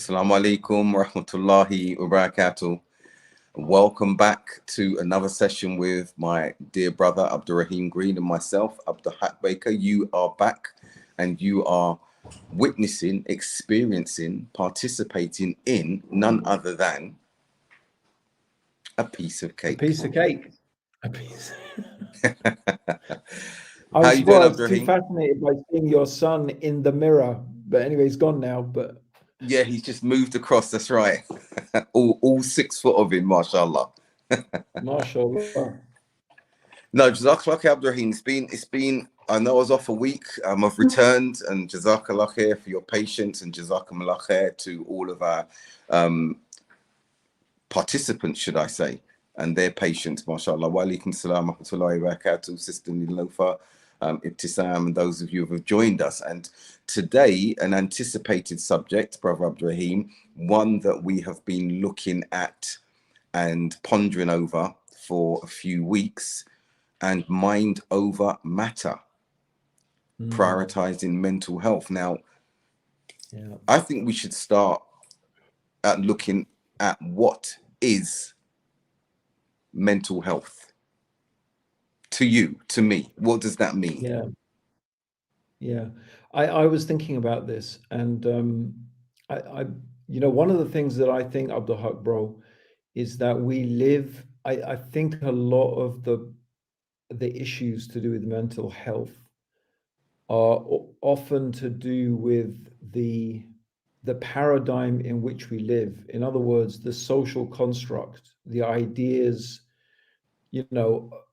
Assalamu alaikum wa rahmatullahi wa barakatuh. Welcome back to another session with my dear brother Abdurraheem Green and myself, Abdul Haqq. You are back and you are witnessing, experiencing, participating in none other than a piece of cake. A piece of cake. A piece. How you doing, I was too Abdurraheem? fascinated by seeing your son in the mirror. But anyway, he's gone now. But yeah, he's just moved across. That's right. all 6 foot of him, mashallah. mashallah. No, Jazakallah khair, Abdurraheem. It's been. I know I was off a week. I've returned, and Jazakallah khair for your patience, and Jazakumullah khair to all of our participants, should I say, and their patience, mashallah. Wa alaikum salam wa rahmatullahi wa barakatuh, Sister Nilofa, Ibtisam, and those of you who have joined us. And today, an anticipated subject, Brother Abdurraheem, one that we have been looking at and pondering over for a few weeks, and mind over matter, prioritizing mental health. Now, I think we should start at looking at what is mental health to you, to me. What does that mean? I was thinking about this, and I one of the things that I think, Abdul Haqq, bro, is that we live. I think a lot of the issues to do with mental health are often to do with the paradigm in which we live. In other words, the social construct, the ideas,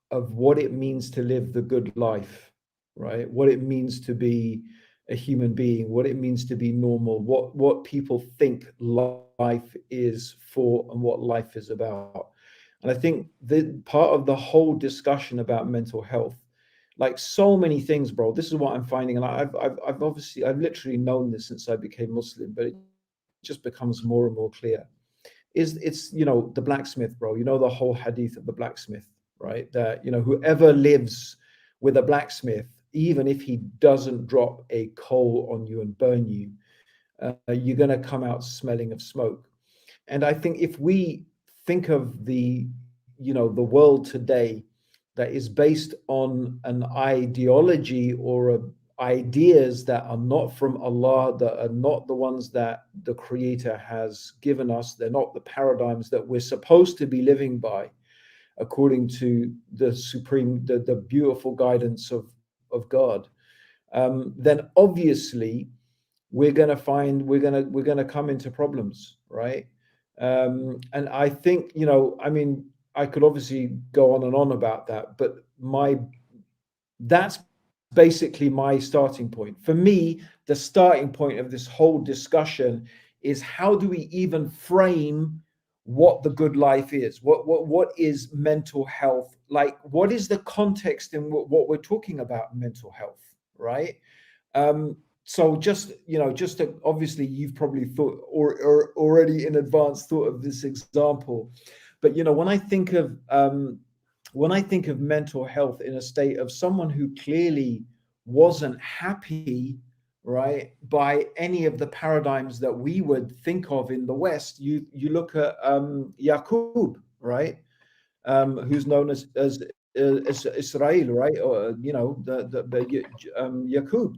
of what it means to live the good life, right? What it means to be a human being, what it means to be normal, what people think life is for and what life is about. And I think that part of the whole discussion about mental health, like so many things, bro, this is what I'm finding. And I've literally known this since I became Muslim, but it just becomes more and more clear. It's the blacksmith, bro, the whole hadith of the blacksmith, right? That, whoever lives with a blacksmith, even if he doesn't drop a coal on you and burn you, you're going to come out smelling of smoke. And I think if we think of the world today that is based on an ideology or ideas that are not from Allah, that are not the ones that the Creator has given us, they're not the paradigms that we're supposed to be living by, according to the supreme, the beautiful guidance of God, then obviously we're going to come into problems, right? And I think, I could obviously go on and on about that, but that's basically my starting point. For me, the starting point of this whole discussion is, how do we even frame what the good life is? What is mental health? Like, what is the context in what we're talking about mental health, right? So just to, obviously you've probably thought or already in advance thought of this example, but when I think of mental health in a state of someone who clearly wasn't happy, right, by any of the paradigms that we would think of in the West, you look at Yaqub, right, who's known as Israel, right, or Yaqub,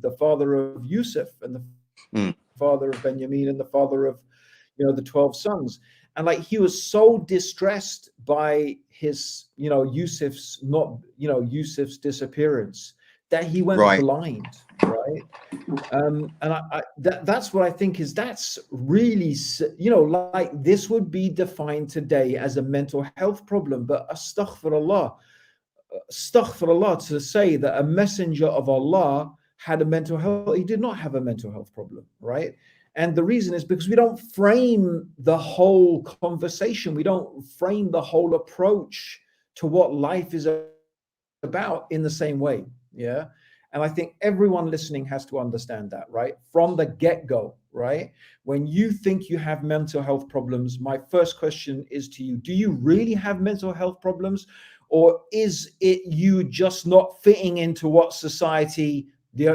the father of Yusuf and the father of Benjamin and the father of the 12 sons. And like, he was so distressed by his Yusuf's disappearance that he went blind, right? And that's what I think is, that's really, like, this would be defined today as a mental health problem. But astaghfirullah, to say that a messenger of Allah had a mental health, he did not have a mental health problem, right? And the reason is because we don't frame the whole conversation, we don't frame the whole approach to what life is about in the same way. Yeah. And I think everyone listening has to understand that, right? From the get-go, right? When you think you have mental health problems, my first question is to you: do you really have mental health problems? Or is it you just not fitting into what the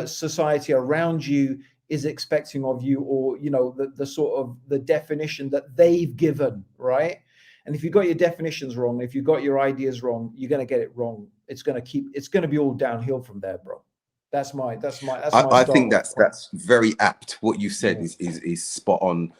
society around you is expecting of you, or the sort of the definition that they've given, right? And if you got your definitions wrong, if you got your ideas wrong, you're going to get it wrong. It's going to be all downhill from there, bro. That's my I think start. that's very apt. What you said Yeah. is spot on,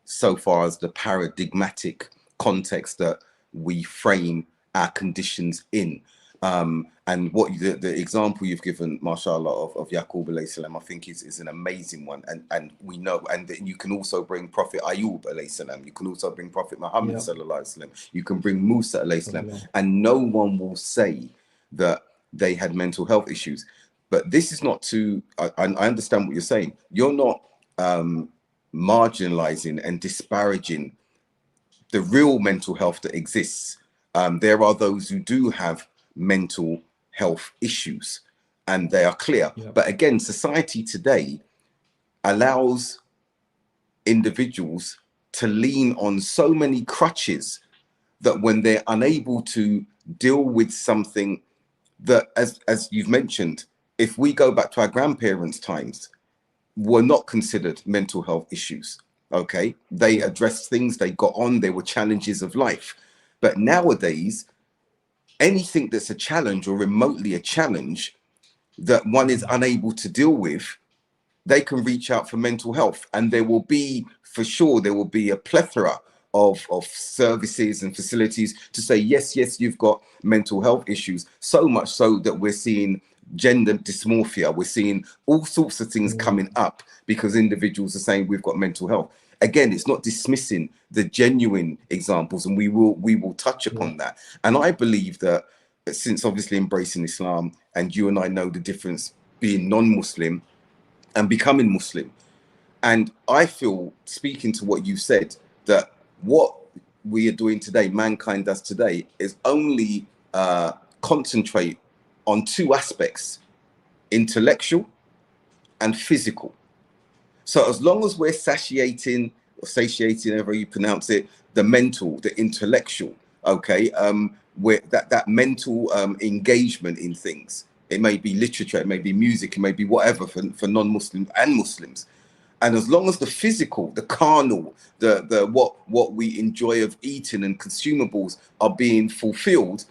so far as the paradigmatic context that we frame our conditions in. And what the example you've given, mashallah, of Yaqub alayhi salam, I think is an amazing one. And we know, and you can also bring Prophet Ayub alayhi salam, you can also bring Prophet Muhammad sallallahu alaihi wasallam, you can bring Musa alayhi salam, and no one will say that they had mental health issues. But this is not to, I understand what you're saying. You're not marginalizing and disparaging the real mental health that exists. There are those who do have mental health issues, and they are clear. But again, society today allows individuals to lean on so many crutches that when they're unable to deal with something that, as you've mentioned, if we go back to our grandparents' times, were not considered mental health issues. Okay, they addressed things, they got on, there were challenges of life. But nowadays, anything that's a challenge or remotely a challenge that one is unable to deal with, they can reach out for mental health. And there will be, for sure, there will be a plethora of services and facilities to say, yes, you've got mental health issues. So much so that we're seeing gender dysmorphia, we're seeing all sorts of things coming up because individuals are saying we've got mental health. Again, it's not dismissing the genuine examples, and we will touch upon that. And I believe that since obviously embracing Islam, and you and I know the difference being non-Muslim and becoming Muslim, and I feel, speaking to what you said, that what we are doing today, mankind does today, is only concentrate on two aspects: intellectual and physical. So as long as we're satiating or satiating, however you pronounce it, the mental, the intellectual, okay, where that mental engagement in things, it may be literature, it may be music, it may be whatever for non-Muslims and Muslims. And as long as the physical, the carnal, the what we enjoy of eating and consumables are being fulfilled,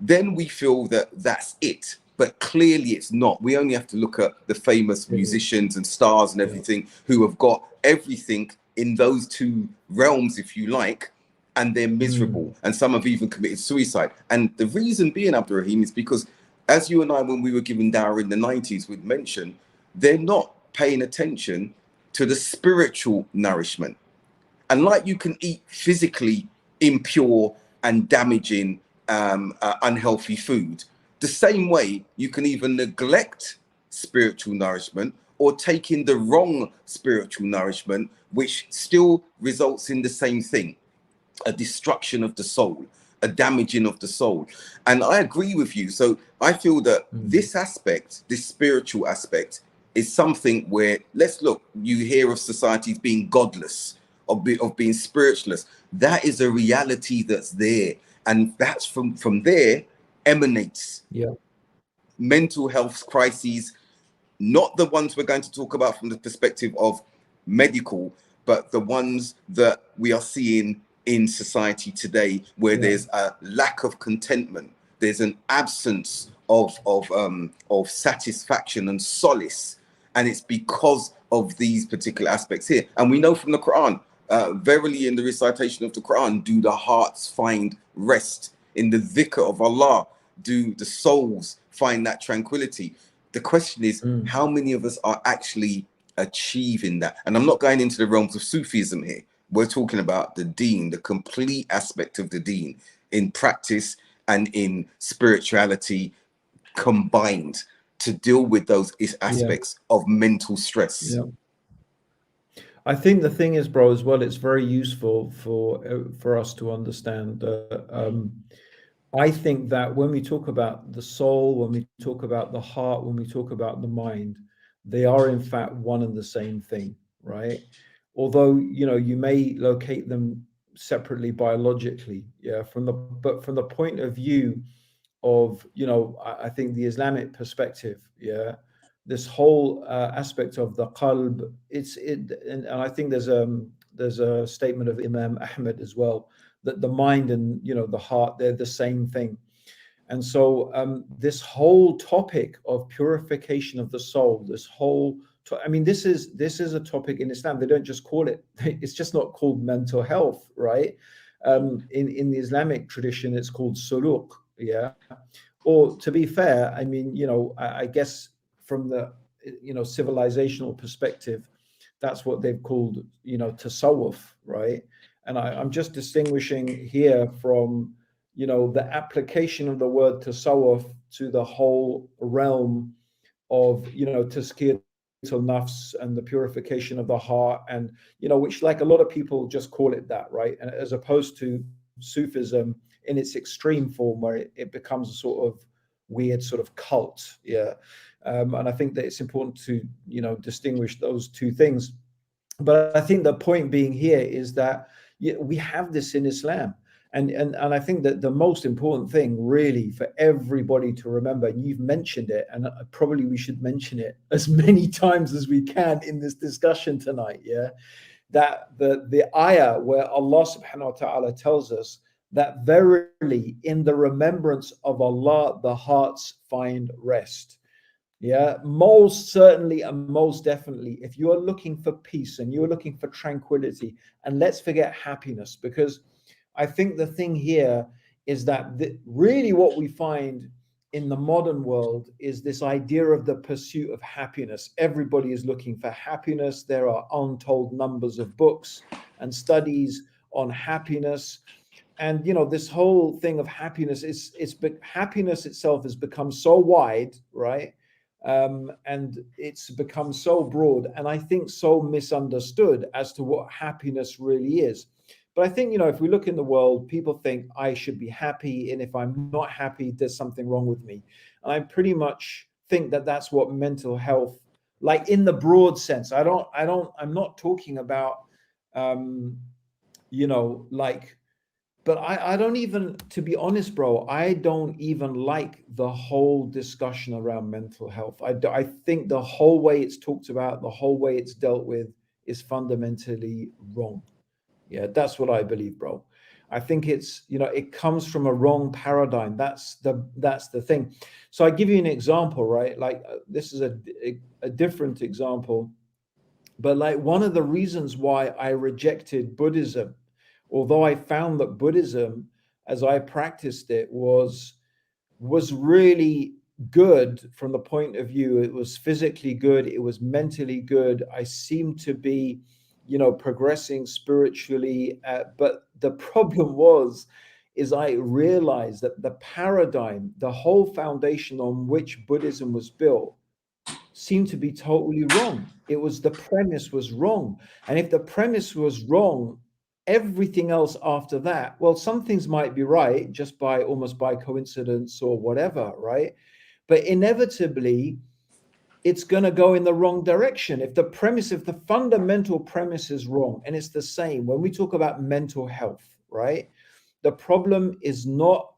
then we feel that that's it. But clearly it's not. We only have to look at the famous musicians and stars and everything who have got everything in those two realms, if you like, and they're miserable. And some have even committed suicide. And the reason being, Abdurraheem, is because, as you and I, when we were giving dawah in the 90s, we'd mentioned, they're not paying attention to the spiritual nourishment. And like you can eat physically impure and damaging unhealthy food, the same way you can even neglect spiritual nourishment or take in the wrong spiritual nourishment, which still results in the same thing: a destruction of the soul, a damaging of the soul. And I agree with you. So I feel that this aspect, this spiritual aspect, is something where, let's look, you hear of societies being godless, of being spiritualist. That is a reality that's there. And that's from there emanates mental health crises, not the ones we're going to talk about from the perspective of medical, but the ones that we are seeing in society today, where there's a lack of contentment, there's an absence of satisfaction and solace, and it's because of these particular aspects here. And we know from the Quran, verily in the recitation of the Quran do the hearts find rest. In the dhikr of Allah do the souls find that tranquility. The question is, how many of us are actually achieving that? And I'm not going into the realms of Sufism here. We're talking about the deen, the complete aspect of the deen in practice and in spirituality combined to deal with those aspects of mental stress. I think the thing is, bro, as well, it's very useful for us to understand. I think that when we talk about the soul, when we talk about the heart, when we talk about the mind, they are in fact one and the same thing, right? Although, you may locate them separately biologically, but from the point of view of, I think the Islamic perspective, this whole aspect of the qalb. And I think there's a statement of Imam Ahmed as well, that the mind and the heart, they're the same thing. And so this whole topic of purification of the soul, this is a topic in Islam. They don't just call it, it's just not called mental health, right? In the Islamic tradition, it's called suluk, yeah. Or to be fair, I guess from the civilizational perspective, that's what they've called tasawwuf, right? And I'm just distinguishing here from the application of the word tasawwuf to the whole realm of tazkiyat al-nafs and the purification of the heart, and which, like, a lot of people just call it that, right? And as opposed to Sufism in its extreme form, where it becomes a sort of weird sort of cult, yeah. And I think that it's important to distinguish those two things. But I think the point being here is that we have this in Islam. And I think that the most important thing really for everybody to remember, and you've mentioned it, and probably we should mention it as many times as we can in this discussion tonight, yeah, that the ayah where Allah subhanahu wa ta'ala tells us that verily in the remembrance of Allah, the hearts find rest. Yeah, most certainly and most definitely, if you are looking for peace and you're looking for tranquility, and let's forget happiness, because I think the thing here is that really what we find in the modern world is this idea of the pursuit of happiness. Everybody is looking for happiness. There are untold numbers of books and studies on happiness. And this whole thing of happiness happiness itself has become so wide, right? And it's become so broad, and I think so misunderstood as to what happiness really is. But I think, if we look in the world, people think I should be happy, and if I'm not happy, there's something wrong with me. And I pretty much think that that's what mental health, like in the broad sense. I'm not talking about, but I don't even, to be honest, bro, I don't even like the whole discussion around mental health. I think the whole way it's talked about, the whole way it's dealt with is fundamentally wrong. Yeah, that's what I believe, bro. I think it's, it comes from a wrong paradigm. That's the thing. So I give you an example, right? Like this is a different example, but like one of the reasons why I rejected Buddhism, although I found that Buddhism, as I practiced it, was really good from the point of view, it was physically good, it was mentally good. I seemed to be, progressing spiritually. But the problem is I realized that the paradigm, the whole foundation on which Buddhism was built, seemed to be totally wrong. The premise was wrong. And if the premise was wrong, everything else after that, well, some things might be right just almost by coincidence or whatever, right? But inevitably, it's going to go in the wrong direction. If the fundamental premise is wrong, and it's the same when we talk about mental health, right? The problem is not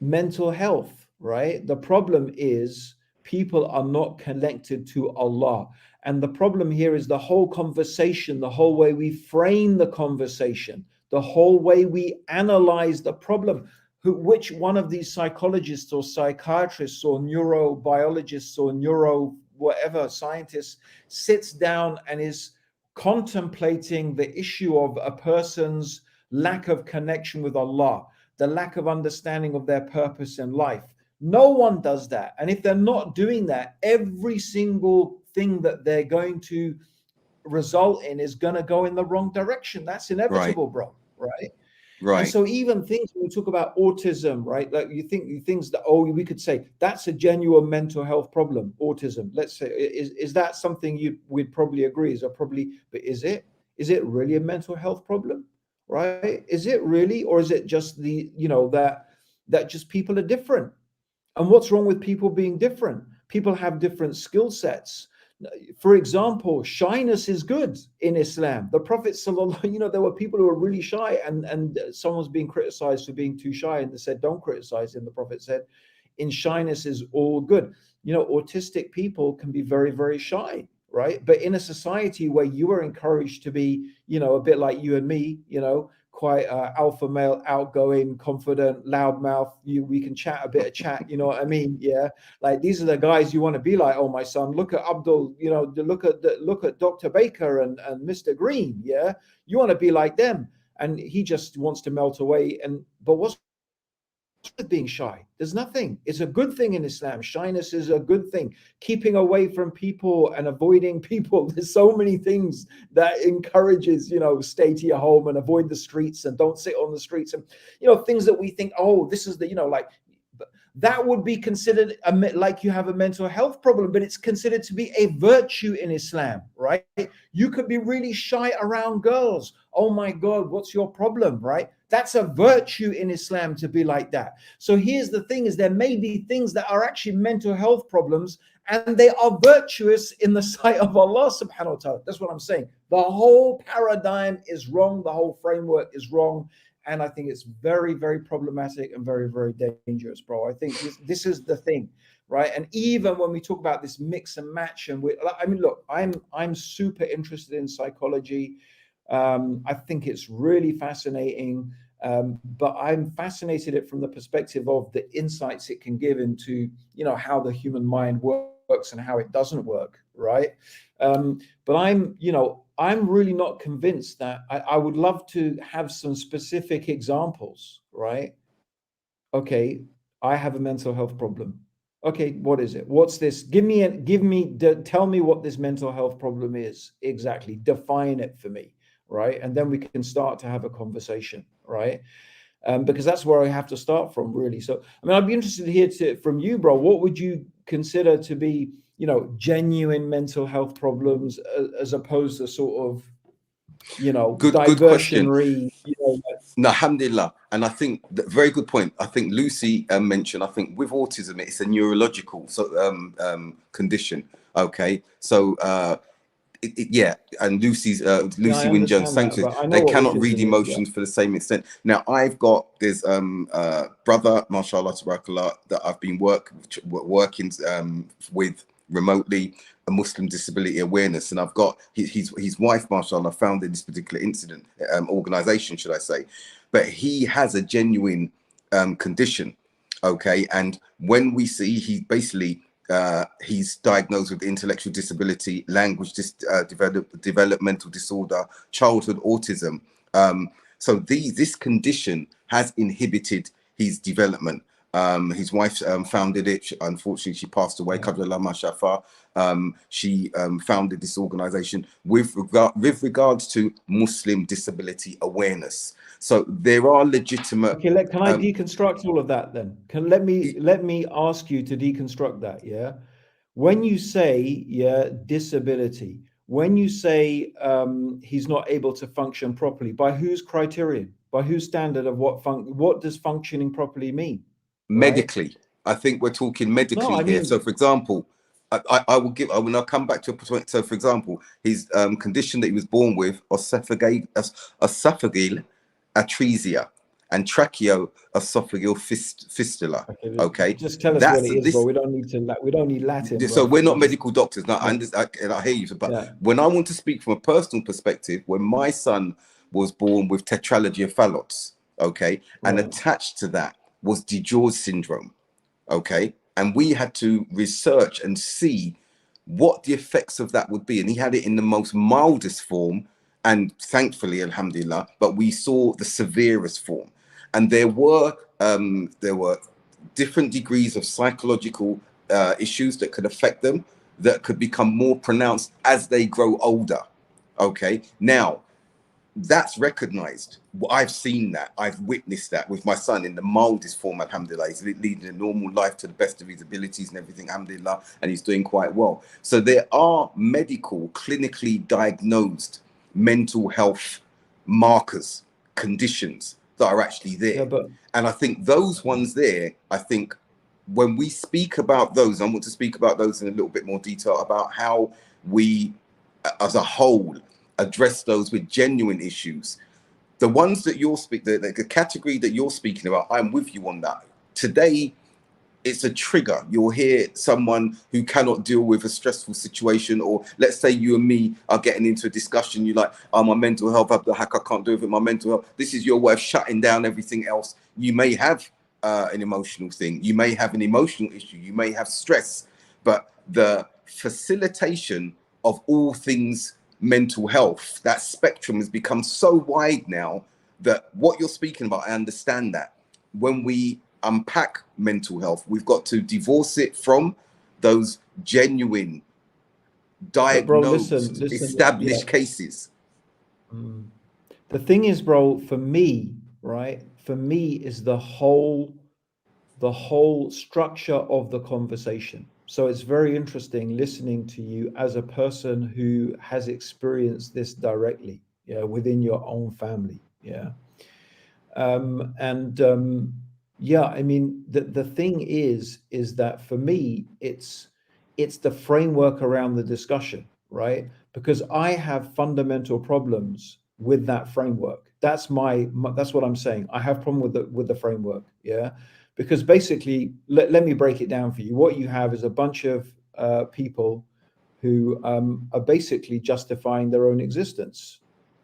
mental health, right? The problem is people are not connected to Allah. And the problem here is the whole conversation, the whole way we frame the conversation, the whole way we analyze the problem. Which one of these psychologists or psychiatrists or neurobiologists or whatever scientists sits down and is contemplating the issue of a person's lack of connection with Allah, the lack of understanding of their purpose in life? No one does that. And if they're not doing that, every single thing that they're going to result in is going to go in the wrong direction. That's inevitable, bro. Right? Right. And so even things when we talk about autism, right? Like you think things that, we could say that's a genuine mental health problem, autism. Let's say, is that something we'd probably agree but is it really a mental health problem? Right? Is it really, or is it just that just people are different? And what's wrong with people being different? People have different skill sets. For example, shyness is good in Islam. The Prophet sallallahu, there were people who were really shy, and someone was being criticized for being too shy, and they said, don't criticize him. The Prophet said, in shyness is all good. You know, autistic people can be very, very shy, right? But in a society where you are encouraged to be, you know, a bit like you and me, you know, quite alpha male, outgoing, confident, loudmouth. We can chat a bit of chat. You know what I mean? Yeah. Like these are the guys you want to be like. Oh, my son, look at Abdul. You know, look at Dr. Baker and Mr. Green. Yeah, you want to be like them. And he just wants to melt away. But what's with being shy? There's nothing. It's a good thing in Islam. Shyness is a good thing. Keeping away from people and avoiding people. There's so many things that encourages, you know, stay to your home and avoid the streets and don't sit on the streets. And, you know, things that we think, oh, this is the, you know, like that would be considered like you have a mental health problem, but it's considered to be a virtue in Islam, right? You could be really shy around girls. Oh my God, what's your problem, right? That's a virtue in Islam to be like that. So here's the thing: is there may be things that are actually mental health problems, and they are virtuous in the sight of Allah subhanahu wa ta'ala. That's what I'm saying. The whole paradigm is wrong. The whole framework is wrong. And I think it's very, very problematic and very, very dangerous, bro. I think this is the thing, right? And even when we talk about this mix and match, and I mean, look, I'm super interested in psychology. I think it's really fascinating, but I'm fascinated it from the perspective of the insights it can give into, you know, how the human mind works and how it doesn't work, right? But I'm really not convinced that I would love to have some specific examples, right? Okay, I have a mental health problem. Okay, what is it? What's this? Tell me what this mental health problem is exactly. Define it for me, right? And then we can start to have a conversation, right? Because that's where I have to start from, really. So, I mean, I'd be interested to hear from you, bro. What would you consider to be, you know, genuine mental health problems as opposed to sort of, you know, diversionary, you know, no, alhamdulillah. And I think very good point. I think Lucy mentioned, I think with autism, it's a neurological condition. Okay. So yeah, and Lucy Wynne Jones, thanks. They cannot read emotions for the same extent. Now I've got this brother, mashallah tabarakallah, that I've been working with remotely, a Muslim disability awareness, and I've got his wife, mashallah, founded this particular organization, should I say, but he has a genuine condition. Okay, and when we see, he basically he's diagnosed with intellectual disability, language developmental disorder, childhood autism. So this condition has inhibited his development. His wife founded it. Unfortunately, she passed away. She founded this organization with regards to Muslim disability awareness. So there are legitimate. Okay, can I deconstruct all of that then? Let me ask you to deconstruct that. Yeah, when you say disability, when you say he's not able to function properly, by whose criterion? By whose standard of what does functioning properly mean? Medically, right? I think we're talking medically here. So, for example, I will give. When I come back to a point. So, for example, his condition that he was born with, 𝗠𝗶H atresia and tracheoesophageal fistula. Okay, just tell us what it is, bro. We don't need Latin. So we're not medical doctors. Now I hear you, but when I want to speak from a personal perspective, when my son was born with tetralogy of Fallot's, okay, and attached to that was DiGeorge syndrome, okay, and we had to research and see what the effects of that would be, and he had it in the most mildest form, and thankfully, alhamdulillah, but we saw the severest form, and there were different degrees of psychological issues that could affect them, that could become more pronounced as they grow older. Okay, now that's recognized. I've seen that. I've witnessed that with my son in the mildest form, alhamdulillah. He's leading a normal life to the best of his abilities and everything, alhamdulillah, and he's doing quite well. So there are medical, clinically diagnosed mental health markers, conditions that are actually there. And I think those ones there, I think when we speak about those, I want to speak about those in a little bit more detail about how we, as a whole, address those with genuine issues. The ones that you're speaking, the category that you're speaking about, I'm with you on that. Today, it's a trigger. You'll hear someone who cannot deal with a stressful situation, or let's say you and me are getting into a discussion. You're like, oh, my mental health, Abdul Haqq, I can't do it with my mental health. This is your way of shutting down everything else. You may have an emotional thing. You may have an emotional issue. You may have stress, but the facilitation of all things mental health, that spectrum has become so wide now that what you're speaking about, I understand that. When we unpack mental health, we've got to divorce it from those genuine, Bro, diagnosed, listen, established cases. The thing is, bro, for me, right? For me is the whole structure of the conversation. So it's very interesting listening to you as a person who has experienced this directly, yeah, within your own family, yeah. Yeah, I mean, the thing is that for me, it's the framework around the discussion, right? Because I have fundamental problems with that framework. That's that's what I'm saying. I have problem with the framework, yeah. Because basically, let me break it down for you. What you have is a bunch of people who are basically justifying their own existence.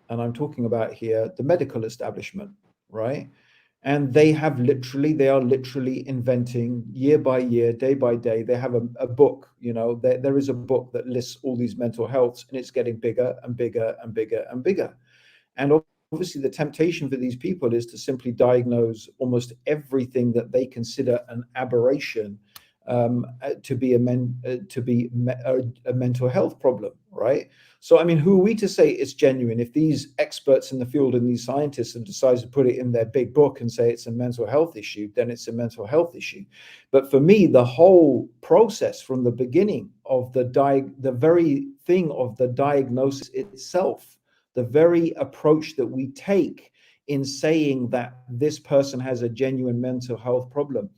And I'm talking about here the medical establishment, right? And they are literally inventing year by year, day by day. They have a book, you know, there is a book that lists all these mental healths, and it's getting bigger and bigger and bigger and bigger. And obviously the temptation for these people is to simply diagnose almost everything that they consider an aberration to be a mental health problem, right? So, I mean, who are we to say it's genuine? If these experts in the field and these scientists have decided to put it in their big book and say it's a mental health issue, then it's a mental health issue. But for me, the whole process from the beginning of the very thing of the diagnosis itself, the very approach that we take in saying that this person has a genuine mental health problem,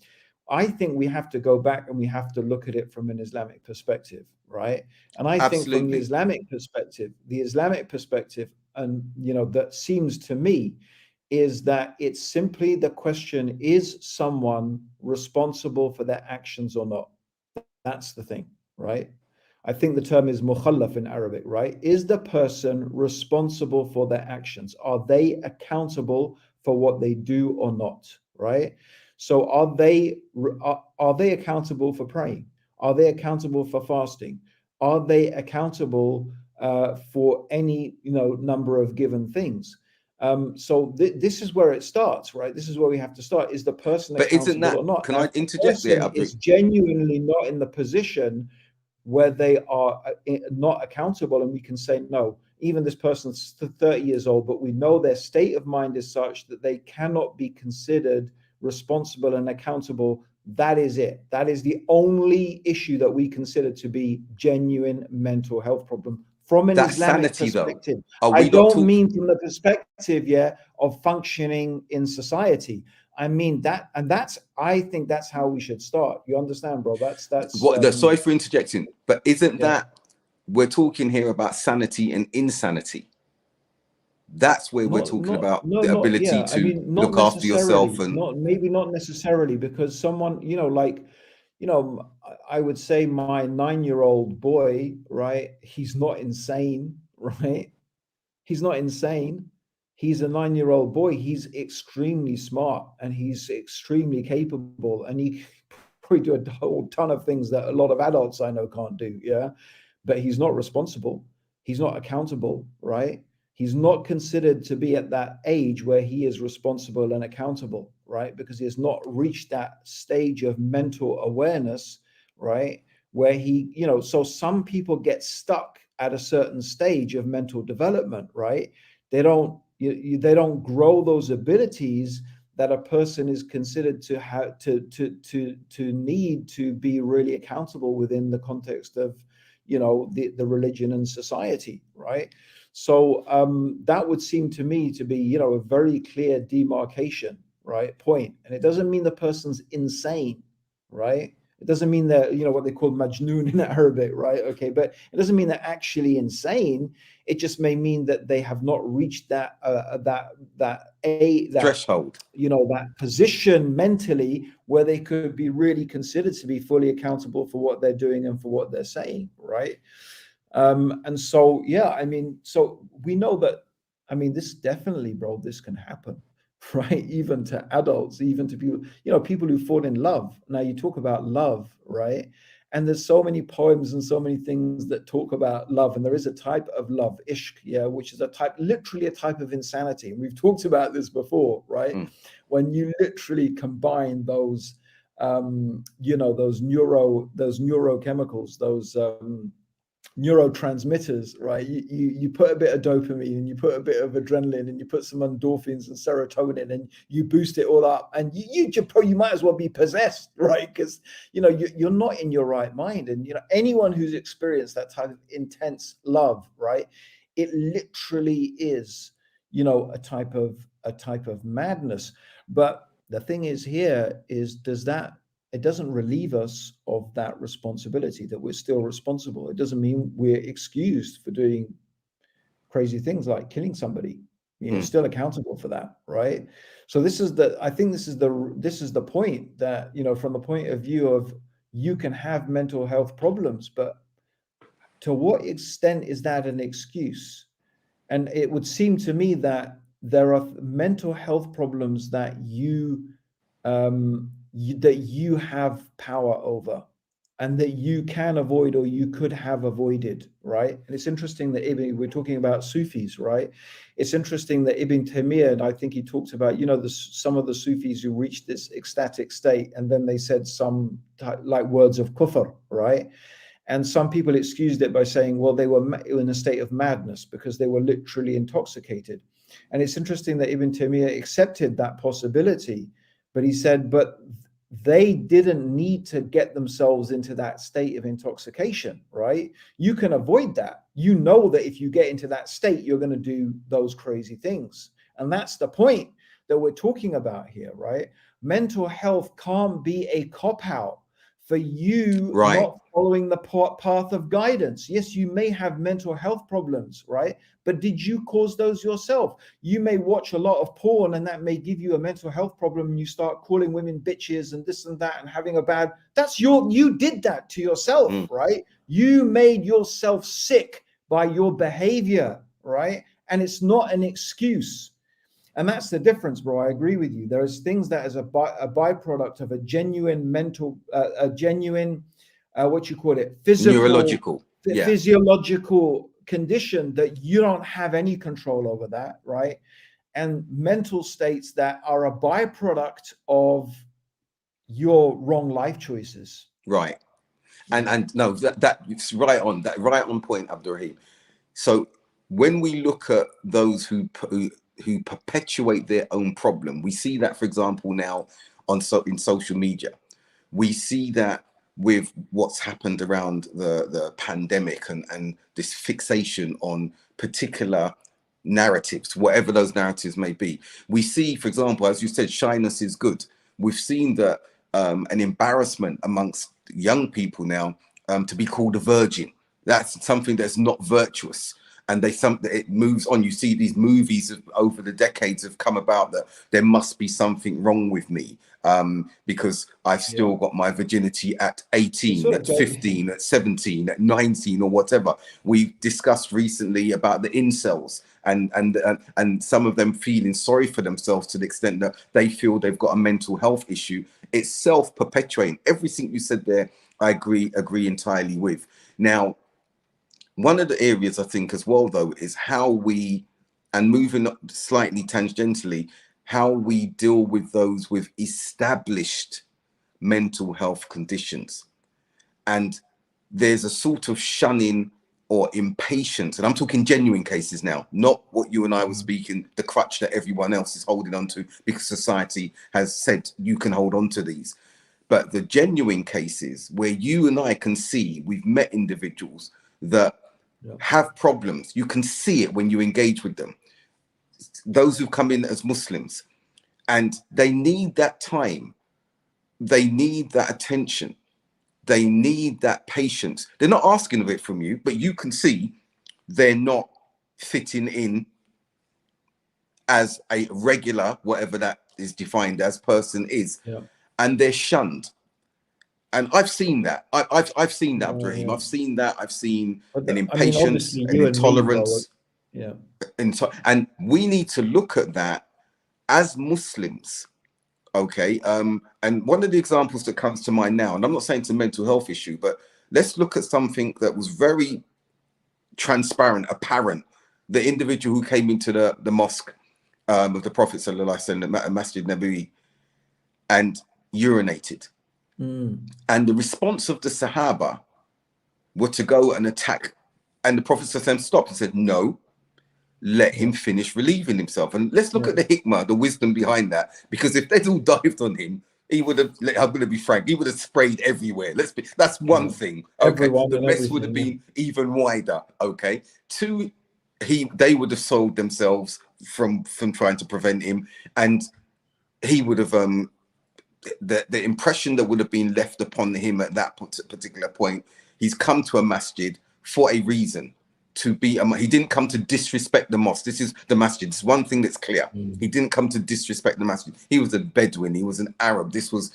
I think we have to go back and we have to look at it from an Islamic perspective, right? And I think from the Islamic perspective, and you know, that seems to me is that it's simply the question: is someone responsible for their actions or not? That's the thing, right? I think the term is mukhallaf in Arabic, right? Is the person responsible for their actions? Are they accountable for what they do or not, right? So are they accountable for praying? Are they accountable for fasting? Are they accountable for any number of given things? So this is where it starts, right? This is where we have to start. Is the person accountable or not? Can Now, I interject there, Abdul? is genuinely not in the position where they are not accountable, and we can say, no, even this person's 30 years old, but we know their state of mind is such that they cannot be considered responsible and accountable. That is it. That is the only issue that we consider to be genuine mental health problem from an Islamic perspective. I don't mean from the perspective, of functioning in society. I mean that, and I think that's how we should start. You understand, bro? That's sorry for interjecting, but isn't that we're talking here about sanity and insanity? That's where we're talking about the ability to look after yourself, and maybe not necessarily, because someone, I would say my 9-year-old boy, right? He's not insane, right? He's not insane. He's a 9-year-old boy. He's extremely smart and he's extremely capable, and he probably do a whole ton of things that a lot of adults I know can't do. Yeah. But he's not responsible. He's not accountable, right? He's not considered to be at that age where he is responsible and accountable, right? Because he has not reached that stage of mental awareness, right? Where he, so some people get stuck at a certain stage of mental development, right? They don't grow those abilities that a person is considered to have to need to be really accountable within the context of the religion and society, right? So that would seem to me to be a very clear demarcation, right, point. And it doesn't mean the person's insane, right? It doesn't mean that, you know, what they call majnoon in Arabic, right? Okay, but it doesn't mean they're actually insane. It just may mean that they have not reached that threshold, you know, that position mentally where they could be really considered to be fully accountable for what they're doing and for what they're saying, right? And so, yeah, I mean, so we know that, I mean, this definitely, bro, this can happen, right? Even to adults, even to people, you know, people who fall in love. Now you talk about love, right? And there's so many poems and so many things that talk about love. And there is a type of love, ishq, yeah, which is a type, literally a type of insanity. And we've talked about this before, right? When you literally combine those, you know, those neurochemicals, those neurotransmitters, right? You put a bit of dopamine and you put a bit of adrenaline and you put some endorphins and serotonin and you boost it all up, and you might as well be possessed, right? Because, you know, you're not in your right mind. And, you know, anyone who's experienced that type of intense love, right, it literally is, you know, a type of madness. But the thing is here is, it doesn't relieve us of that responsibility, that we're still responsible. It doesn't mean we're excused for doing crazy things like killing somebody. You're still accountable for that, right? So I think this is the point, that, you know, from the point of view of, you can have mental health problems, but to what extent is that an excuse? And it would seem to me that there are mental health problems that you have power over, and that you can avoid, or you could have avoided, right? And it's interesting that we're talking about Sufis, right? It's interesting that Ibn Taymiyyah, and I think he talks about, you know, some of the Sufis who reached this ecstatic state, and then they said some like words of kufr, right? And some people excused it by saying, well, they were in a state of madness because they were literally intoxicated. And it's interesting that Ibn Taymiyyah accepted that possibility, but he said, but they didn't need to get themselves into that state of intoxication, right? You can avoid that. You know that if you get into that state, you're going to do those crazy things. And that's the point that we're talking about here, right? Mental health can't be a cop-out for you not following the path of guidance. Yes, you may have mental health problems, right? But did you cause those yourself? You may watch a lot of porn and that may give you a mental health problem, and you start calling women bitches and this and that and having you did that to yourself, right? You made yourself sick by your behavior, right? And it's not an excuse. And that's the difference, bro. I agree with you. There's things that is a byproduct of a genuine mental, what you call it, physiological condition, that you don't have any control over that, right? And mental states that are a byproduct of your wrong life choices. Right. And no, that's right on point, Abdurraheem. So when we look at those who perpetuate their own problem, we see that, for example, now in social media. We see that with what's happened around the pandemic and this fixation on particular narratives, whatever those narratives may be. We see, for example, as you said, shyness is good. We've seen that an embarrassment amongst young people now to be called a virgin. That's something that's not virtuous. And it moves on. You see these movies over the decades have come about that there must be something wrong with me because I've still got my virginity at 18, at 15, at 17, at 19, or whatever. We discussed recently about the incels and some of them feeling sorry for themselves to the extent that they feel they've got a mental health issue. It's self-perpetuating. Everything you said there, I agree entirely with. Now, one of the areas I think as well, though, is how we, and moving up slightly tangentially, how we deal with those with established mental health conditions. And there's a sort of shunning or impatience, and I'm talking genuine cases now, not what you and I were speaking, the crutch that everyone else is holding on to because society has said you can hold on to these. But the genuine cases where you and I can see, we've met individuals that have problems. You can see it when you engage with them. Those who come in as Muslims, and they need that time. They need that attention. they need that patience. They're not asking of it from you, but you can see they're not fitting in as a regular, whatever that is defined as, person is. Yeah. And they're shunned. And I've seen that. I've seen that, Abdurraheem. Yeah. I've seen that. I've seen But an I mean, impatience, obviously, an you and me, bro. intolerance. Yeah. And we need to look at that as Muslims. Okay. And one of the examples that comes to mind now, and I'm not saying it's a mental health issue, but let's look at something that was very transparent, apparent. The individual who came into the mosque of the Prophet sallallahu alaihi wasallam, Masjid Nabawi, and urinated. And the response of the Sahaba were to go and attack, and the Prophet sallallahu alaihi wasallam stopped and said, no, let him finish relieving himself. And let's look at the hikmah, the wisdom behind that, because if they'd all dived on him, he would have, I'm going to be frank, he would have sprayed everywhere. That's one thing. Okay. Everyone The mess would have been even wider. Okay. Two, they would have sold themselves from trying to prevent him, and he would have the impression that would have been left upon him at that particular point. He's come to a masjid for a reason, to be he didn't come to disrespect the mosque. This is the masjid. It's one thing that's clear. He didn't come to disrespect the masjid. He was a Bedouin. He was an Arab. This was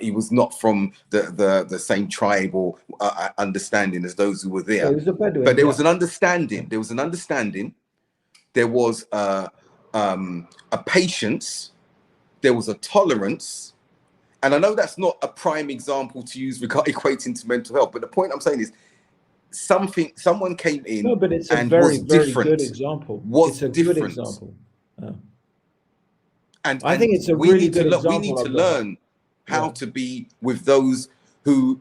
he was not from the same tribe or understanding as those who were there. He was a Bedouin, but there was an understanding. There was an understanding. There was a patience. There was a tolerance. And I know that's not a prime example to use equating to mental health, but the point I'm saying is, someone came in, but it's and a very, was different. Very good example. Was it's a different. Good example. And I think it's a really good example. We need to learn how to be with those who,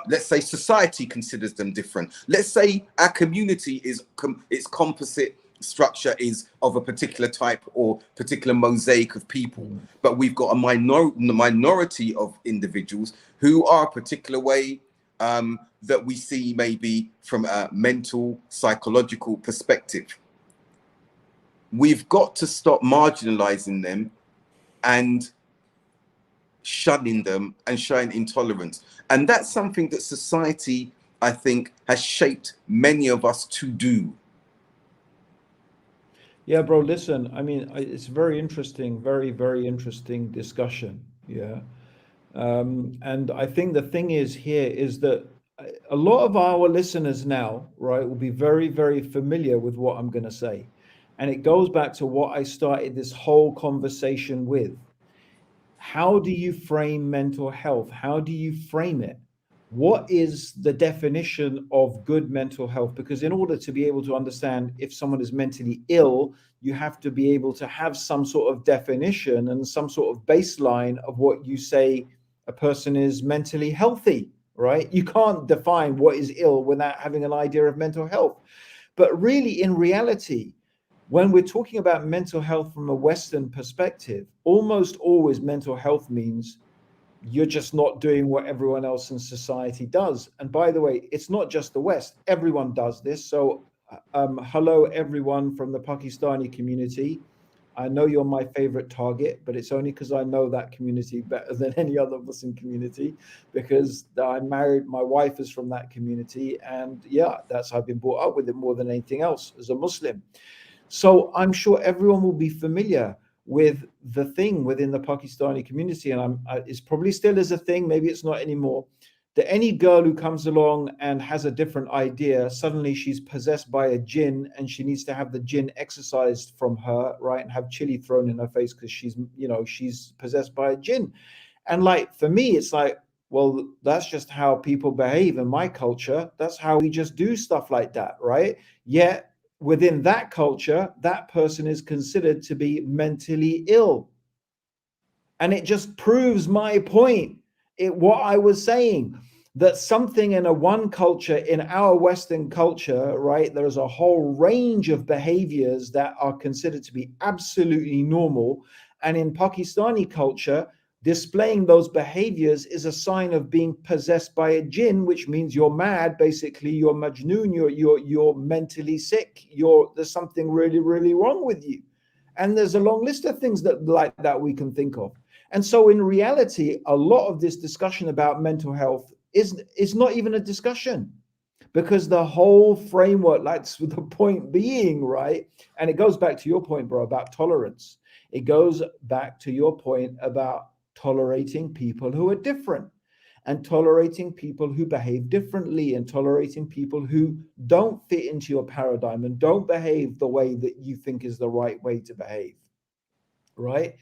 let's say, society considers them different. Let's say our community is its composite structure is of a particular type or particular mosaic of people, but we've got a minority of individuals who are a particular way that we see maybe from a mental, psychological perspective. We've got to stop marginalizing them and shunning them and showing intolerance. And that's something that society, I think, has shaped many of us to do. Yeah, bro, listen, I mean, it's very interesting, very, very interesting discussion. Yeah. And I think the thing is here is that a lot of our listeners now, right, will be very, very familiar with what I'm going to say. And it goes back to what I started this whole conversation with. How do you frame mental health? How do you frame it? What is the definition of good mental health? Because in order to be able to understand if someone is mentally ill, you have to be able to have some sort of definition and some sort of baseline of what you say a person is mentally healthy, right? You can't define what is ill without having an idea of mental health. But really, in reality, when we're talking about mental health from a Western perspective, almost always mental health means you're just not doing what everyone else in society does. And by the way, it's not just the West. Everyone does this. So hello, everyone from the Pakistani community. I know you're my favorite target, but it's only because I know that community better than any other Muslim community, because I'm married, my wife is from that community. And yeah, I've been brought up with it more than anything else as a Muslim. So I'm sure everyone will be familiar with the thing within the Pakistani community, and it's probably still is a thing, maybe it's not anymore, that any girl who comes along and has a different idea, suddenly she's possessed by a jinn and she needs to have the jinn exorcised from her, right, and have chili thrown in her face because she's possessed by a jinn. And like, for me, it's like, well, that's just how people behave in my culture. That's how we just do stuff like that, right? Yet within that culture, that person is considered to be mentally ill. And it just proves my point, what I was saying, that something in one culture, in our Western culture, right, there's a whole range of behaviors that are considered to be absolutely normal. And in Pakistani culture, displaying those behaviors is a sign of being possessed by a jinn, which means you're mad. Basically, you're majnoon, you're mentally sick. There's something really, really wrong with you. And there's a long list of things like that we can think of. And so in reality, a lot of this discussion about mental health is not even a discussion, because the whole framework, like the point being, right? And it goes back to your point, bro, about tolerance. It goes back to your point about tolerating people who are different, and tolerating people who behave differently, and tolerating people who don't fit into your paradigm and don't behave the way that you think is the right way to behave, right?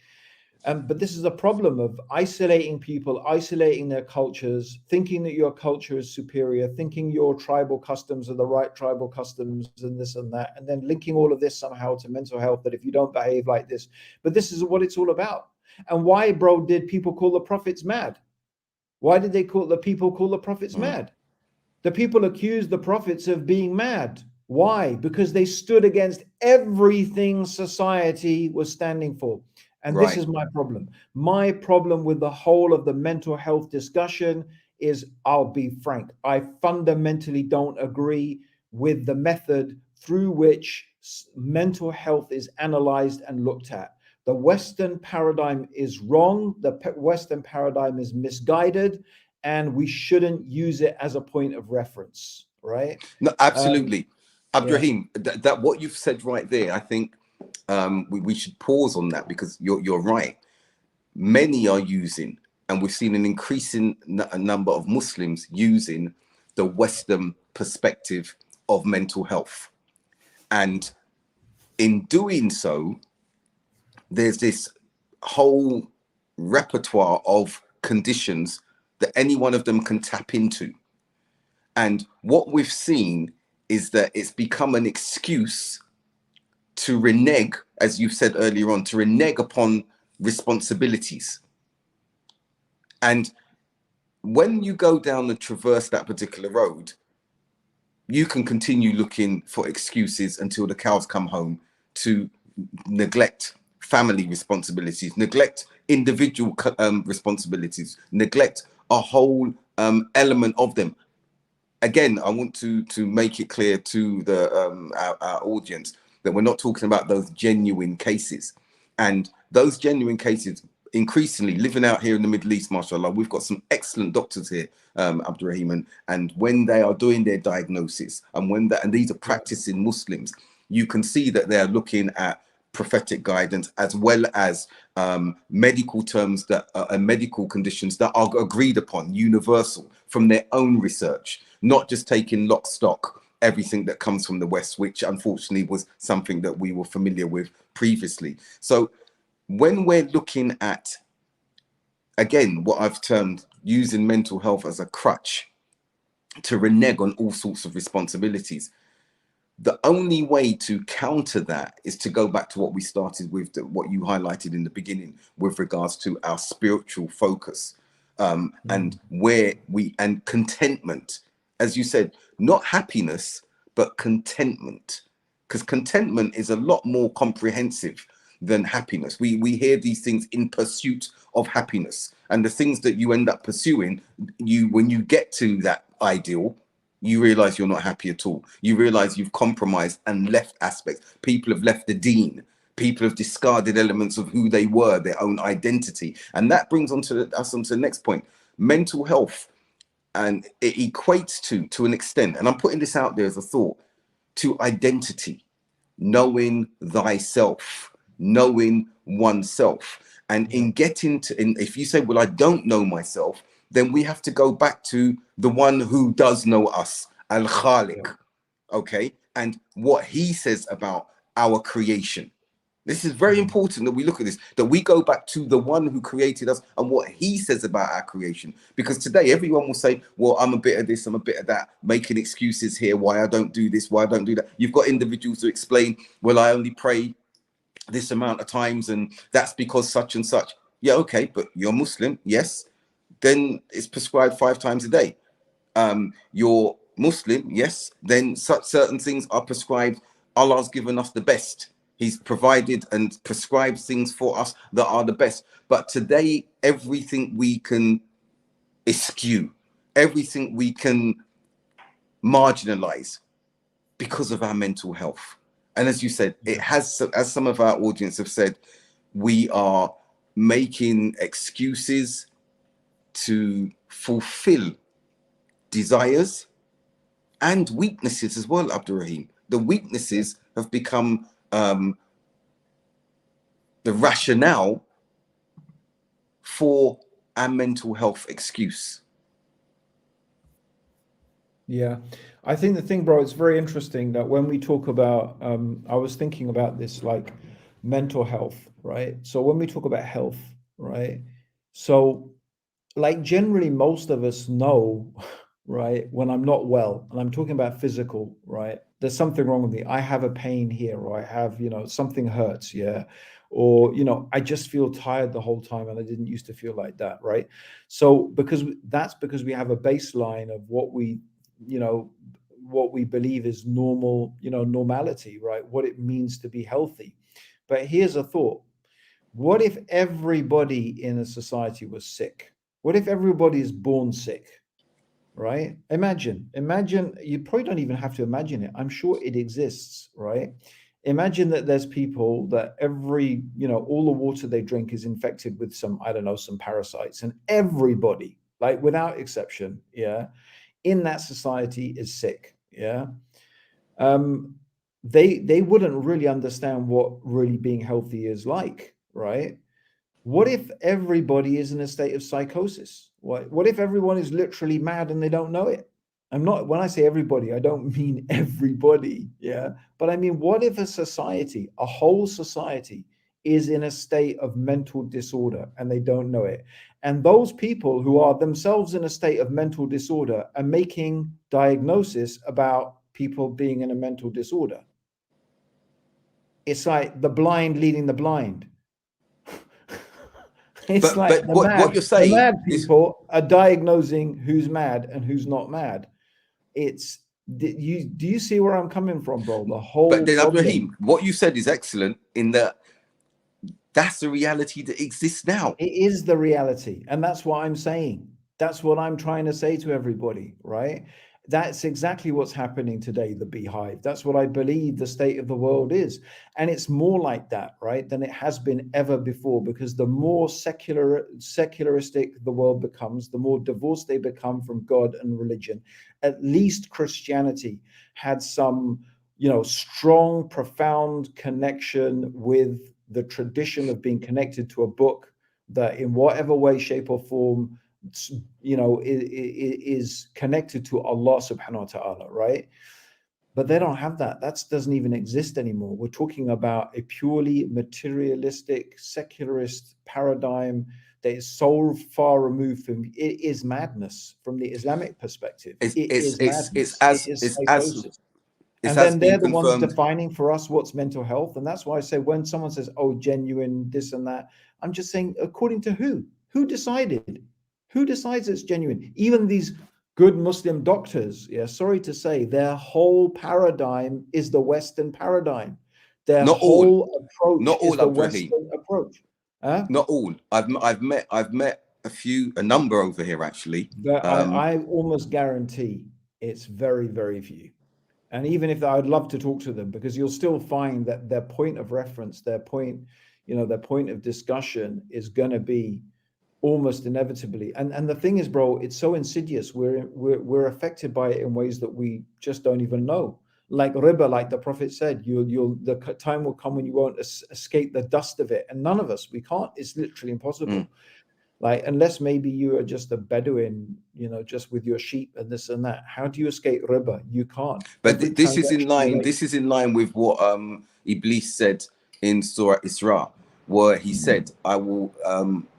But this is a problem of isolating people, isolating their cultures, thinking that your culture is superior, thinking your tribal customs are the right tribal customs, and this and that, and then linking all of this somehow to mental health, that if you don't behave like this. But this is what it's all about. And why, bro, did people call the prophets mad? Why did they call the prophets mad? The people accused the prophets of being mad. Why? Because they stood against everything society was standing for. And this is my problem. My problem with the whole of the mental health discussion is, I'll be frank, I fundamentally don't agree with the method through which mental health is analyzed and looked at. The Western paradigm is wrong. The Western paradigm is misguided, and we shouldn't use it as a point of reference, right? No, absolutely. Abdurraheem, that what you've said right there, I think we should pause on that, because you're right. Many are using, and we've seen an increasing number of Muslims using the Western perspective of mental health. And in doing so, there's this whole repertoire of conditions that any one of them can tap into. And what we've seen is that it's become an excuse to renege, as you've said earlier on, to renege upon responsibilities. And when you go down and traverse that particular road, you can continue looking for excuses until the cows come home, to neglect family responsibilities, neglect individual responsibilities, neglect a whole element of them. Again, I want to make it clear to the our audience that we're not talking about those genuine cases. And those genuine cases, increasingly living out here in the Middle East, mashallah, we've got some excellent doctors here, Abdurraheem, and when they are doing their diagnosis, and these are practicing Muslims, you can see that they're looking at prophetic guidance, as well as medical terms that and medical conditions that are agreed upon, universal, from their own research, not just taking lock stock everything that comes from the West, which unfortunately was something that we were familiar with previously. So when we're looking at, again, what I've termed using mental health as a crutch to renege on all sorts of responsibilities, the only way to counter that is to go back to what we started with, what you highlighted in the beginning, with regards to our spiritual focus, and and contentment, as you said, not happiness, but contentment, because contentment is a lot more comprehensive than happiness. We hear these things, in pursuit of happiness, and the things that you end up pursuing, when you get to that ideal, you realize you're not happy at all. You realize you've compromised and left aspects. People have left the deen. People have discarded elements of who they were, their own identity. And that brings us onto the next point, mental health. And it equates to an extent, and I'm putting this out there as a thought, to identity, knowing thyself, knowing oneself. And in getting to, if you say, well, I don't know myself, then we have to go back to the one who does know us, Al-Khaliq, okay? And what he says about our creation. This is very important that we look at this, that we go back to the one who created us and what he says about our creation. Because today everyone will say, well, I'm a bit of this, I'm a bit of that, making excuses here, why I don't do this, why I don't do that. You've got individuals who explain, well, I only pray this amount of times and that's because such and such. Yeah, okay, but you're Muslim, yes, then it's prescribed 5 times a day. You're Muslim, yes, then such certain things are prescribed. Allah's given us the best. He's provided and prescribed things for us that are the best. But today, everything we can eschew, everything we can marginalize because of our mental health. And as you said, it has, as some of our audience have said, we are making excuses to fulfill desires and weaknesses as well, Abdurraheem. The weaknesses have become the rationale for our mental health excuse. Yeah, I think the thing, bro, it's very interesting that when we talk about, I was thinking about this, like mental health, right? So when we talk about health, right? So like generally most of us know, right, when I'm not well, and I'm talking about physical, right? There's something wrong with me. I have a pain here, or I have, something hurts, yeah. Or, I just feel tired the whole time and I didn't used to feel like that, right? So that's because we have a baseline of what we believe is normal, normality, right? What it means to be healthy. But here's a thought. What if everybody in a society was sick? What if everybody is born sick, right? Imagine, you probably don't even have to imagine it. I'm sure it exists, right? Imagine that there's people that all the water they drink is infected with some, I don't know, some parasites, and everybody, like without exception, yeah, in that society is sick, yeah. They wouldn't really understand what really being healthy is like, right? What if everybody is in a state of psychosis? What if everyone is literally mad and they don't know it? When I say everybody, I don't mean everybody, yeah, but I mean, what if a whole society is in a state of mental disorder and they don't know it? And those people who are themselves in a state of mental disorder are making diagnosis about people being in a mental disorder. It's like the blind leading the blind. It's But what you're saying, the mad people are diagnosing who's mad and who's not mad. Do you see where I'm coming from, bro? The whole but then, problem. Abdurraheem, what you said is excellent in that that's the reality that exists now. It is the reality. And that's what I'm saying. That's what I'm trying to say to everybody, right? That's exactly what's happening today, the beehive. That's what I believe the state of the world is. And it's more like that, right, than it has been ever before, because the more secularistic the world becomes, the more divorced they become from God and religion. At least Christianity had some, strong, profound connection with the tradition of being connected to a book that in whatever way, shape or form, is connected to Allah subhanahu wa ta'ala, right? But they don't have that. That doesn't even exist anymore. We're talking about a purely materialistic, secularist paradigm that is so far removed from it. Is madness from the Islamic perspective. It's psychosis. And then they're the ones defining for us what's mental health. And that's why I say when someone says, oh, genuine, this and that, I'm just saying, according to who? Who decided? Who decides it's genuine? Even these good Muslim doctors, yeah, sorry to say, their whole paradigm is the Western paradigm. Their whole approach is the Western approach. Huh? Not all. I've met a number over here actually. But I almost guarantee it's very, very few. And even if I'd love to talk to them, because you'll still find that their point of reference, their point of discussion is going to be almost inevitably. And the thing is, bro, it's so insidious. We're affected by it in ways that we just don't even know. Like riba, like the Prophet said, the time will come when you won't escape the dust of it. And none of us, we can't. It's literally impossible. Like, unless maybe you are just a Bedouin, just with your sheep and this and that. How do you escape riba? You can't. But this is in line. This is in line with what Iblis said in Surah Isra, where he said, "I will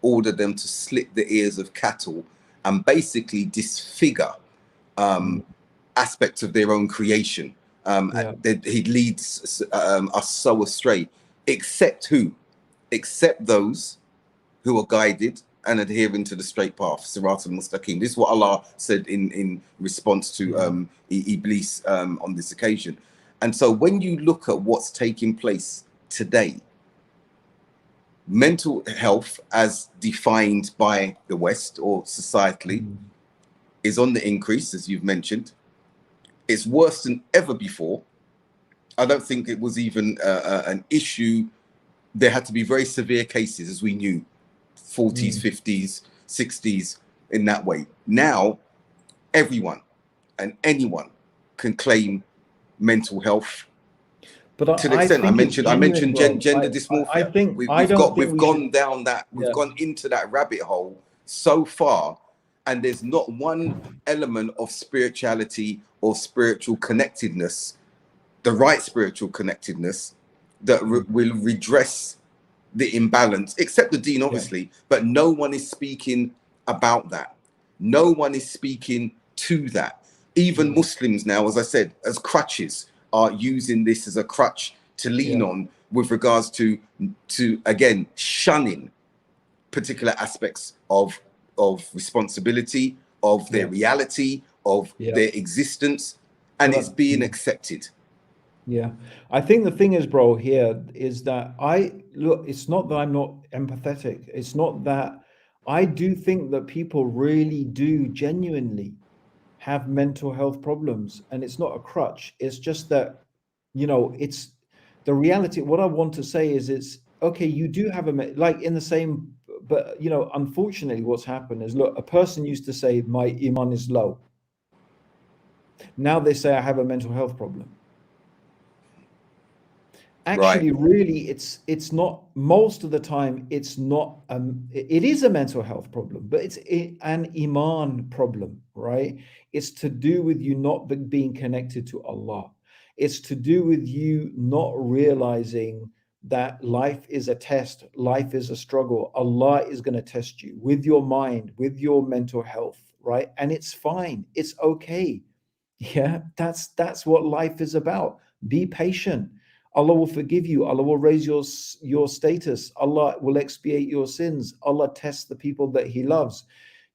order them to slit the ears of cattle and basically disfigure aspects of their own creation. He leads us so astray, except who? Except those who are guided and adhering to the straight path, Sirat al-Mustaqim." This is what Allah said in response to Iblis on this occasion. And so when you look at what's taking place today, mental health as defined by the West or societally is on the increase, as you've mentioned. It's worse than ever before. I don't think it was even an issue. There had to be very severe cases, as we knew, 40s, 50s, 60s, in that way. Now, everyone and anyone can claim mental health. But To the I extent I think it's genuine, mentioned bro. gender I dysmorphia. think I don't think We've we should. gone down that, we've Yeah. gone into that rabbit hole so far, and there's not one element of spirituality or spiritual connectedness, the right spiritual connectedness, that will redress the imbalance, except the deen, obviously. But no one is speaking about that. No one is speaking to that. Even Muslims now, as I said, as crutches, are using this as a crutch to lean on with regards to again shunning particular aspects of responsibility, of their reality, of their existence, and it's being accepted. Yeah, I think the thing is, bro, here is that look, it's not that I'm not empathetic. It's not that I do think that people really do genuinely have mental health problems, and it's not a crutch. It's just that, it's the reality. What I want to say is, it's okay. You do have like in the same, but unfortunately, what's happened is, look, a person used to say my iman is low. Now they say I have a mental health problem. Actually, really, it's not. Most of the time, it's not. It is a mental health problem, but it's an iman problem, right? It's to do with you not being connected to Allah. It's to do with you not realizing that life is a test, life is a struggle. Allah is going to test you with your mind, with your mental health, right? And it's fine. It's okay. Yeah, that's what life is about. Be patient. Allah will forgive you. Allah will raise your status. Allah will expiate your sins. Allah tests the people that He loves.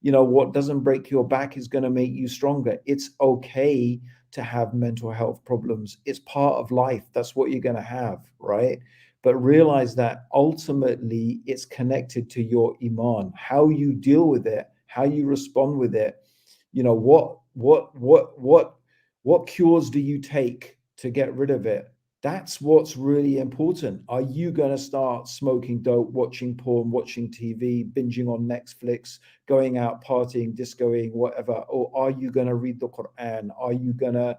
What doesn't break your back is going to make you stronger. It's okay to have mental health problems. It's part of life. That's what you're going to have, right? But realize that ultimately it's connected to your iman, how you deal with it, how you respond with it. What cures do you take to get rid of it? That's what's really important. Are you going to start smoking dope, watching porn, watching TV, binging on Netflix, going out partying, discoing, whatever? Or are you going to read the Quran? Are you going to,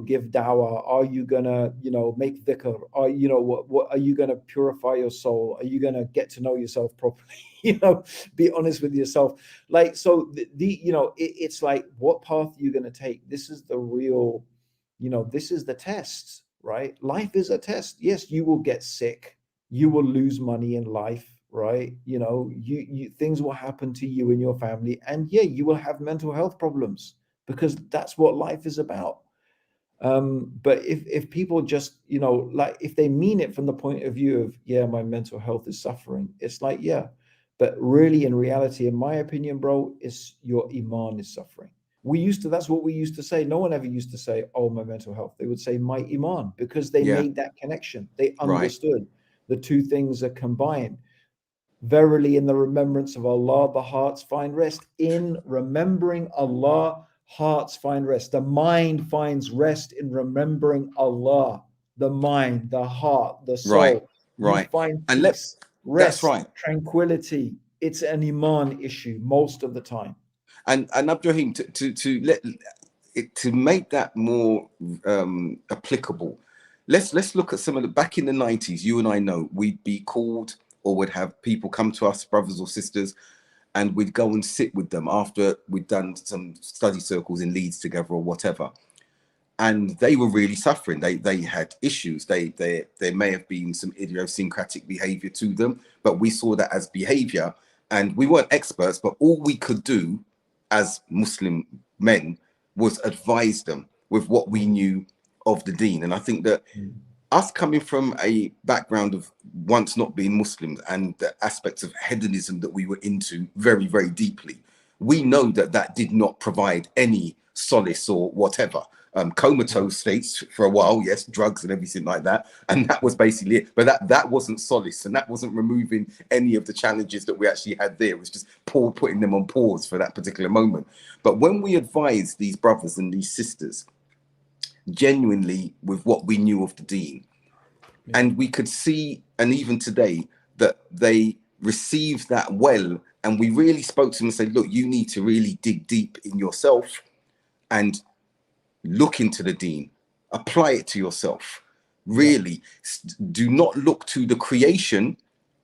give dawah? Are you going to, make dhikr? Are what are you going to purify your soul? Are you going to get to know yourself properly? Be honest with yourself. Like, so it's like, what path are you going to take? This is the real, this is the test, right? Life is a test. Yes, you will get sick. You will lose money in life, right? You things will happen to you and your family, and you will have mental health problems, because that's what life is about. But if people just, like, if they mean it from the point of view of, my mental health is suffering, it's like, but really in reality, in my opinion, bro, it's your iman is suffering. That's what we used to say. No one ever used to say, oh, my mental health. They would say my iman, because they made that connection. They understood the two things are combined. Verily, in the remembrance of Allah, the hearts find rest. In remembering Allah, hearts find rest. The mind finds rest in remembering Allah. The mind, the heart, the soul. You find And peace, that's rest, tranquility. It's an iman issue most of the time. And Abdurraheem, to make that more applicable, let's look at some of the, back in the 90s. You and I know we'd be called, or would have people come to us, brothers or sisters, and we'd go and sit with them after we'd done some study circles in Leeds together or whatever. And they were really suffering. They had issues. There may have been some idiosyncratic behavior to them, but we saw that as behavior, and we weren't experts, but all we could do as Muslim men was advise them with what we knew of the deen. And I think that us coming from a background of once not being Muslims, and the aspects of hedonism that we were into very, very deeply, we know that did not provide any solace or whatever. Comatose states for a while, yes, drugs and everything like that, and that was basically it. But that wasn't solace, and that wasn't removing any of the challenges that we actually had there. It was just putting them on pause for that particular moment. But when we advised these brothers and these sisters genuinely with what we knew of the deen, and we could see, and even today, that they received that well, and we really spoke to them and said, look, you need to really dig deep in yourself and look into the deen, apply it to yourself. Really, do not look to the creation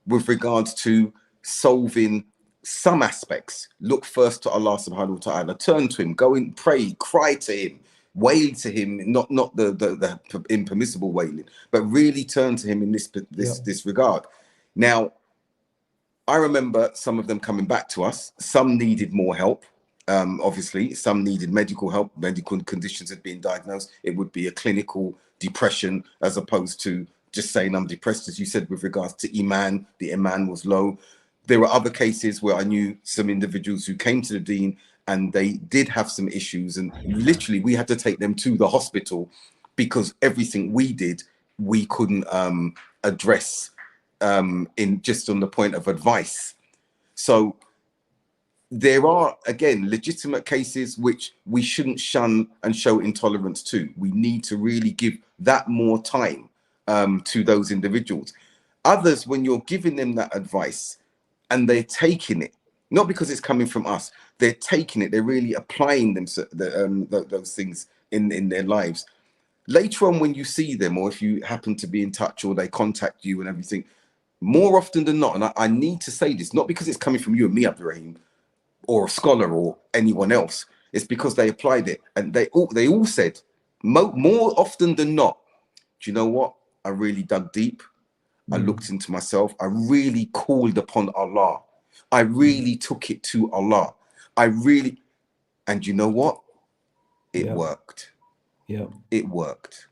with regards to solving some aspects. Look first to Allah subhanahu wa ta'ala, turn to him, go and pray, cry to him, wail to him, not the impermissible wailing, but really turn to him in this regard. Now, I remember some of them coming back to us. Some needed more help. Obviously, some needed medical help. Medical conditions had been diagnosed. It would be a clinical depression as opposed to just saying I'm depressed, as you said, with regards to Iman. The Iman was low. There were other cases where I knew some individuals who came to the deen and they did have some issues, and literally we had to take them to the hospital because everything we did, we couldn't address in just on the point of advice. So there are, again, legitimate cases which we shouldn't shun and show intolerance to. We need to really give that more time to those individuals. Others, when you're giving them that advice and they're taking it, not because it's coming from us, they're taking it, they're really applying them, those things in their lives. Later on, when you see them, or if you happen to be in touch or they contact you and everything, more often than not, and I need to say this, not because it's coming from you and me, Abdurraheem, or a scholar or anyone else, it's because they applied it, and they all said, more often than not, do you know what? I really dug deep. I looked into myself. I really called upon Allah. I really took it to Allah. And you know what? It worked. Yeah, it worked.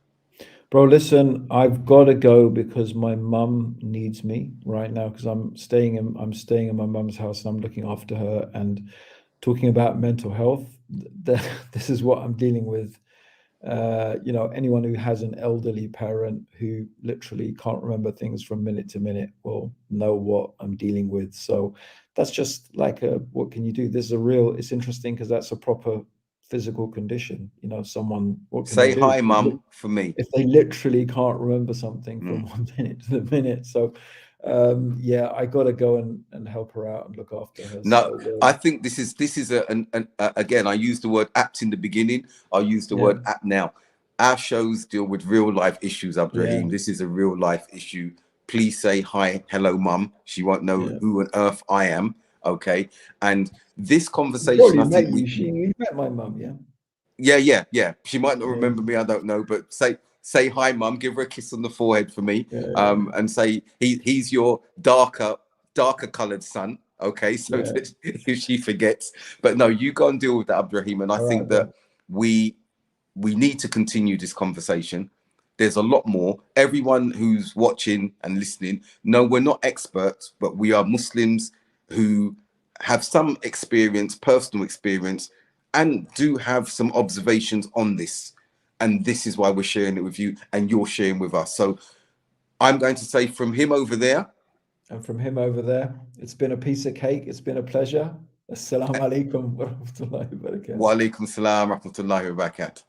Bro, listen, I've got to go because my mum needs me right now, because I'm staying in my mum's house and I'm looking after her. And talking about mental health, this is what I'm dealing with. You know, anyone who has an elderly parent who literally can't remember things from minute to minute will know what I'm dealing with. So that's just like what can you do? This is it's interesting because that's a proper physical condition. You know, someone, what can say hi, mum, for me, if they literally can't remember something from 1 minute to the minute. So yeah, I got to go and help her out and look after her. No, so, I think this is again, I used the word apt in the beginning. I'll use the word apt now. Our shows deal with real life issues, Abdurraheem. This is a real life issue. Please say hi, hello, mum. She won't know who on earth I am. Okay. And this conversation, I think you met my mum, yeah. She might not remember me, I don't know, but say hi, mum. Give her a kiss on the forehead for me. And say he's your darker colored son. Okay, so that if she forgets. But no, you go and deal with that, Abdurraheem. And I think that we need to continue this conversation. There's a lot more. Everyone who's watching and listening, no, we're not experts, but we are Muslims who have some experience, personal experience, and do have some observations on this. And this is why we're sharing it with you, and you're sharing with us. So I'm going to say from him over there, and from him over there, it's been a piece of cake. It's been a pleasure. Assalamu alaikum wa rahmatullahi wa barakatuh. Wa alaikum salam wa rahmatullahi wa barakatuh.